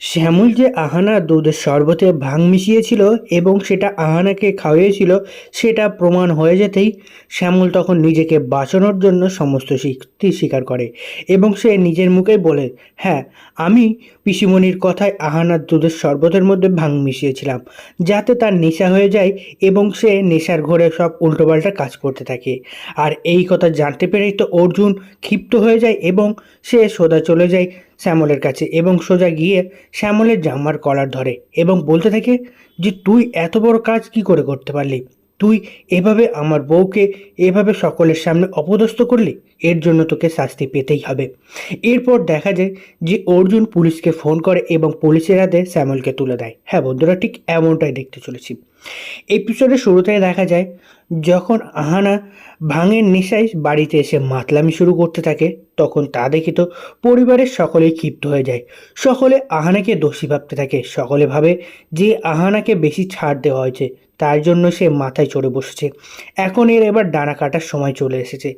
শ্যামল যে আহানা দুধের শরবতে ভাং মিশিয়েছিল এবং সেটা আহানাকে খাওয়িয়েছিল সেটা প্রমাণ হয়ে যেতেই শ্যামল তখন নিজেকে বাঁচানোর জন্য সমস্ত যুক্তি স্বীকার করে এবং সে নিজের মুখেই বলে, হ্যাঁ, আমি পিসিমণির কথায় আহানার দুধের শরবতের মধ্যে ভাং মিশিয়েছিলাম যাতে তার নেশা হয়ে যায় এবং সে নেশার ঘোরে সব উল্টোপাল্টা কাজ করতে থাকে। আর এই কথা জানতে পেরেই তো অর্জুন ক্ষিপ্ত হয়ে যায় এবং সে সোজা চলে যায় শ্যামলের কাছে এবং সোজা গিয়ে শ্যামলের জামার কলার ধরে এবং বলতে থাকে যে তুই এত বড় কাজ কি করে করতে পারলি, তুই এভাবে আমার বউকে এভাবে সকলের সামনে অপদস্থ করলি, এর জন্য তোকে শাস্তি পেতেই হবে। এরপর দেখা যায় যে অর্জুন পুলিশকে ফোন করে এবং পুলিশের হাতে শ্যামলকে তুলে দেয়। হ্যাঁ বন্ধুরা, ঠিক এমনটাই দেখতে চলেছি। এপিসোডের শুরুতে দেখা যায় যখন আহানা ভাঙের নেশায় বাড়িতে এসে মাতলামি শুরু করতে থাকে, তখন তা দেখে তো পরিবারের সকলেই ক্ষিপ্ত হয়ে যায়। সকলে আহানাকে দোষী ভাবতে থাকে, সকলে ভাবে যে আহানাকে বেশি ছাড় দেওয়া হয়েছে, তার জন্য সে মাথায় চড়ে বসেছে, এখন এবার ডানা কাটার সময় চলে এসেছে।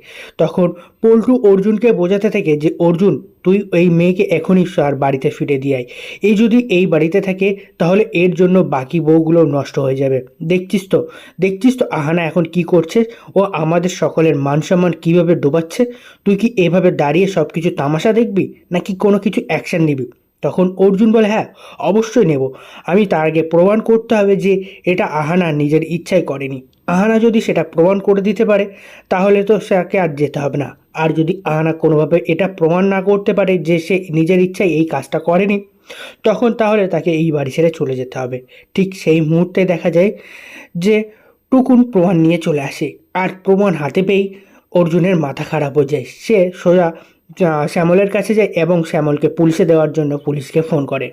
তখন পল্টু অর্জুনকে বোঝাতে থাকে যে অর্জুন, তুই এই মেয়েকে এখনই আর বাড়িতে ফিরে দিয়ে আয়, এই যদি এই বাড়িতে থাকে তাহলে এর জন্য বাকি বউগুলো নষ্ট হয়ে যাবে। দেখছিস তো আহানা এখন কি করছে, ও আমাদের সকলের মান সম্মান কীভাবে ডোবাচ্ছে। তুই কি এভাবে দাঁড়িয়ে সব কিছু তামাশা দেখবি নাকি কোনো কিছু অ্যাকশন নিবি? তখন অর্জুন বলে, হ্যাঁ অবশ্যই নেব, আমি তার আগে প্রমাণ করতে হবে যে এটা আহানা নিজের ইচ্ছায় করেনি। আহানা যদি সেটা প্রমাণ করে দিতে পারে তাহলে তো তাকে আর যেতে হবে না। আর যদি আহানা কোনোভাবে এটা প্রমাণ না করতে পারে যে সে নিজের ইচ্ছায় এই কাজটা করেনি, তখন তাহলে তাকে এই বাড়ি ছেড়ে চলে যেতে হবে। ঠিক সেই মুহূর্তে দেখা যায় যে টুকুন প্রমাণ নিয়ে চলে আসে, আর প্রমাণ হাতে পেয়েই অর্জুনের মাথা খারাপ হয়ে যায়। সে সোজা শ্যামলের কাছে যায় এবং শ্যামলকে পুলিশে দেওয়ার জন্য পুলিশকে ফোন করে।